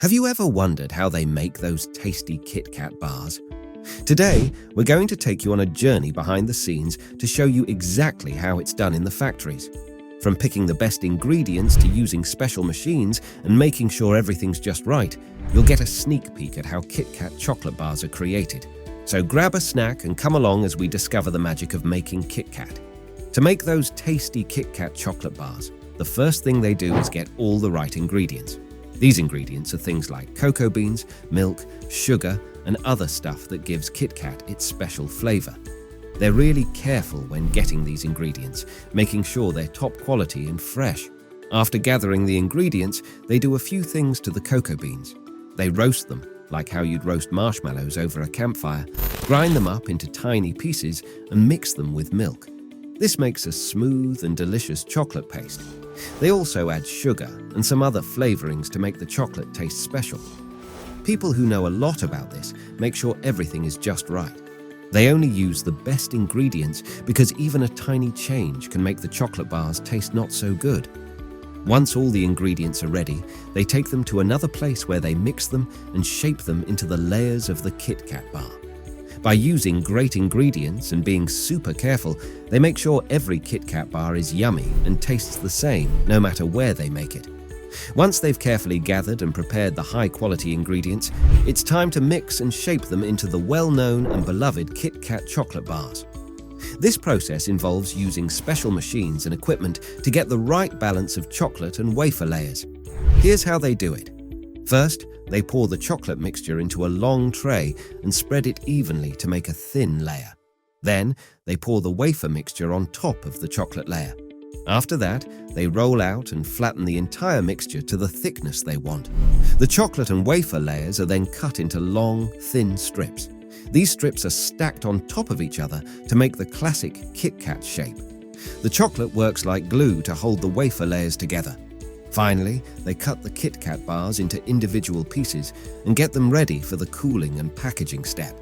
Have you ever wondered how they make those tasty KitKat bars? Today, we're going to take you on a journey behind the scenes to show you exactly how it's done in the factories. From picking the best ingredients to using special machines and making sure everything's just right, you'll get a sneak peek at how KitKat chocolate bars are created. So grab a snack and come along as we discover the magic of making KitKat. To make those tasty KitKat chocolate bars, the first thing they do is get all the right ingredients. These ingredients are things like cocoa beans, milk, sugar, and other stuff that gives KitKat its special flavor. They're really careful when getting these ingredients, making sure they're top quality and fresh. After gathering the ingredients, they do a few things to the cocoa beans. They roast them, like how you'd roast marshmallows over a campfire, grind them up into tiny pieces, and mix them with milk. This makes a smooth and delicious chocolate paste. They also add sugar and some other flavorings to make the chocolate taste special. People who know a lot about this make sure everything is just right. They only use the best ingredients because even a tiny change can make the chocolate bars taste not so good. Once all the ingredients are ready, they take them to another place where they mix them and shape them into the layers of the KitKat bar. By using great ingredients and being super careful, they make sure every KitKat bar is yummy and tastes the same, no matter where they make it. Once they've carefully gathered and prepared the high-quality ingredients, it's time to mix and shape them into the well-known and beloved KitKat chocolate bars. This process involves using special machines and equipment to get the right balance of chocolate and wafer layers. Here's how they do it. First, they pour the chocolate mixture into a long tray and spread it evenly to make a thin layer. Then, they pour the wafer mixture on top of the chocolate layer. After that, they roll out and flatten the entire mixture to the thickness they want. The chocolate and wafer layers are then cut into long, thin strips. These strips are stacked on top of each other to make the classic KitKat shape. The chocolate works like glue to hold the wafer layers together. Finally, they cut the KitKat bars into individual pieces and get them ready for the cooling and packaging step.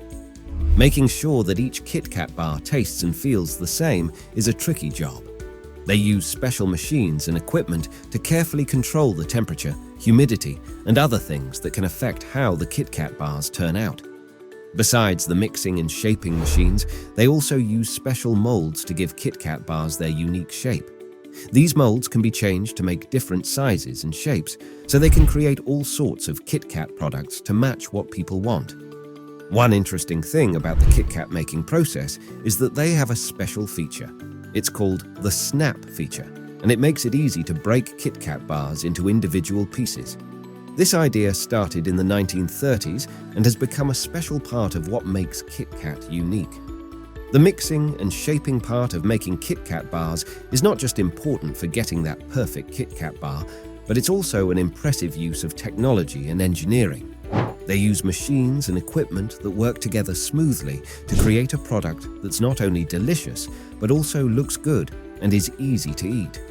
Making sure that each KitKat bar tastes and feels the same is a tricky job. They use special machines and equipment to carefully control the temperature, humidity, and other things that can affect how the KitKat bars turn out. Besides the mixing and shaping machines, they also use special molds to give KitKat bars their unique shape. These molds can be changed to make different sizes and shapes, so they can create all sorts of KitKat products to match what people want. One interesting thing about the KitKat making process is that they have a special feature. It's called the snap feature, and it makes it easy to break KitKat bars into individual pieces. This idea started in the 1930s and has become a special part of what makes KitKat unique. The mixing and shaping part of making KitKat bars is not just important for getting that perfect KitKat bar, but it's also an impressive use of technology and engineering. They use machines and equipment that work together smoothly to create a product that's not only delicious, but also looks good and is easy to eat.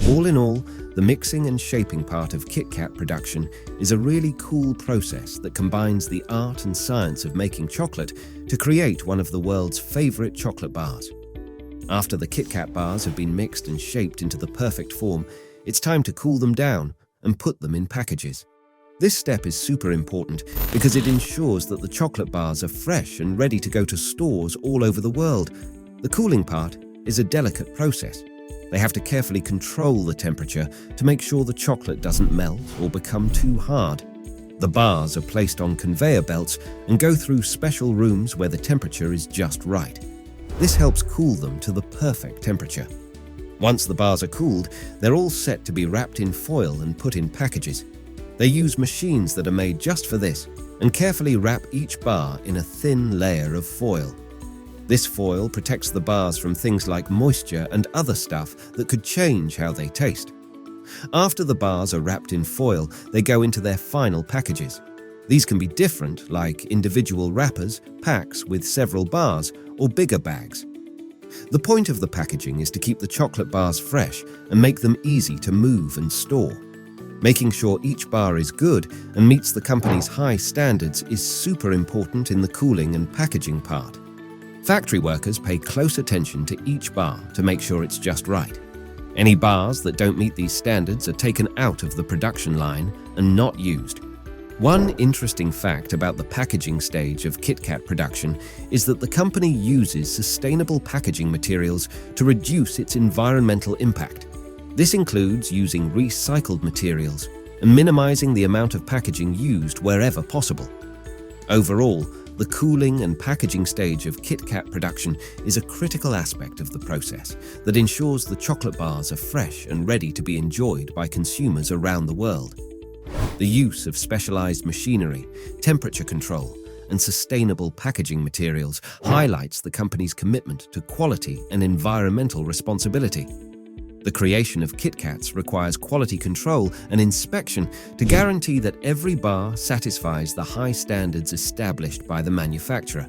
All in all, the mixing and shaping part of KitKat production is a really cool process that combines the art and science of making chocolate to create one of the world's favorite chocolate bars. After the KitKat bars have been mixed and shaped into the perfect form, it's time to cool them down and put them in packages. This step is super important because it ensures that the chocolate bars are fresh and ready to go to stores all over the world. The cooling part is a delicate process. They have to carefully control the temperature to make sure the chocolate doesn't melt or become too hard. The bars are placed on conveyor belts and go through special rooms where the temperature is just right. This helps cool them to the perfect temperature. Once the bars are cooled, they're all set to be wrapped in foil and put in packages. They use machines that are made just for this and carefully wrap each bar in a thin layer of foil. This foil protects the bars from things like moisture and other stuff that could change how they taste. After the bars are wrapped in foil, they go into their final packages. These can be different, like individual wrappers, packs with several bars, or bigger bags. The point of the packaging is to keep the chocolate bars fresh and make them easy to move and store. Making sure each bar is good and meets the company's high standards is super important in the cooling and packaging part. Factory workers pay close attention to each bar to make sure it's just right. Any bars that don't meet these standards are taken out of the production line and not used. One interesting fact about the packaging stage of KitKat production is that the company uses sustainable packaging materials to reduce its environmental impact. This includes using recycled materials and minimizing the amount of packaging used wherever possible. Overall, the cooling and packaging stage of KitKat production is a critical aspect of the process that ensures the chocolate bars are fresh and ready to be enjoyed by consumers around the world. The use of specialized machinery, temperature control, and sustainable packaging materials highlights the company's commitment to quality and environmental responsibility. The creation of KitKats requires quality control and inspection to guarantee that every bar satisfies the high standards established by the manufacturer.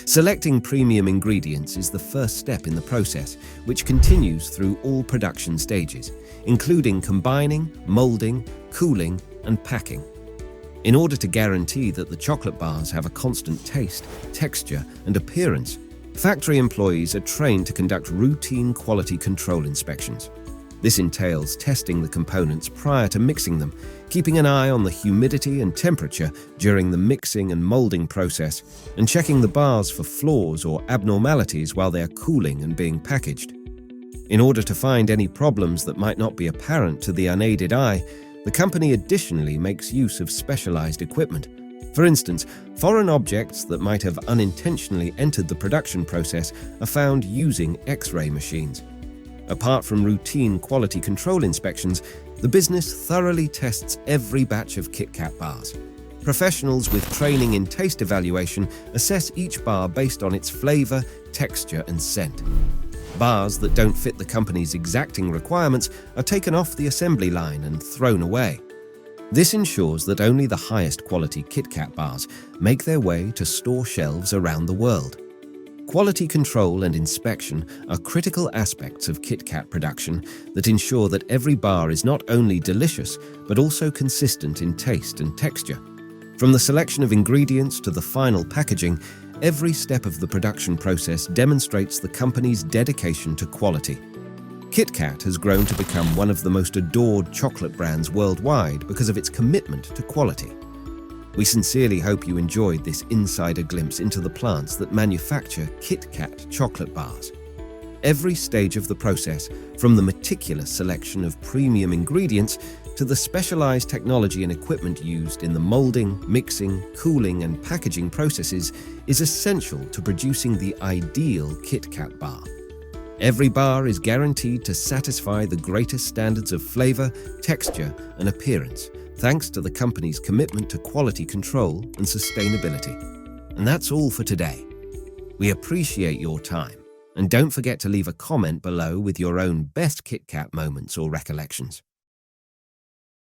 Selecting premium ingredients is the first step in the process, which continues through all production stages, including combining, molding, cooling, and packing. In order to guarantee that the chocolate bars have a constant taste, texture, and appearance, factory employees are trained to conduct routine quality control inspections. This entails testing the components prior to mixing them, keeping an eye on the humidity and temperature during the mixing and molding process, and checking the bars for flaws or abnormalities while they are cooling and being packaged. In order to find any problems that might not be apparent to the unaided eye, the company additionally makes use of specialized equipment. For instance, foreign objects that might have unintentionally entered the production process are found using X-ray machines. Apart from routine quality control inspections, the business thoroughly tests every batch of KitKat bars. Professionals with training in taste evaluation assess each bar based on its flavor, texture, and scent. Bars that don't fit the company's exacting requirements are taken off the assembly line and thrown away. This ensures that only the highest quality KitKat bars make their way to store shelves around the world. Quality control and inspection are critical aspects of KitKat production that ensure that every bar is not only delicious, but also consistent in taste and texture. From the selection of ingredients to the final packaging, every step of the production process demonstrates the company's dedication to quality. KitKat has grown to become one of the most adored chocolate brands worldwide because of its commitment to quality. We sincerely hope you enjoyed this insider glimpse into the plants that manufacture KitKat chocolate bars. Every stage of the process, from the meticulous selection of premium ingredients to the specialized technology and equipment used in the molding, mixing, cooling, and packaging processes, is essential to producing the ideal KitKat bar. Every bar is guaranteed to satisfy the greatest standards of flavor, texture, and appearance, thanks to the company's commitment to quality control and sustainability. And that's all for today. We appreciate your time, and don't forget to leave a comment below with your own best KitKat moments or recollections.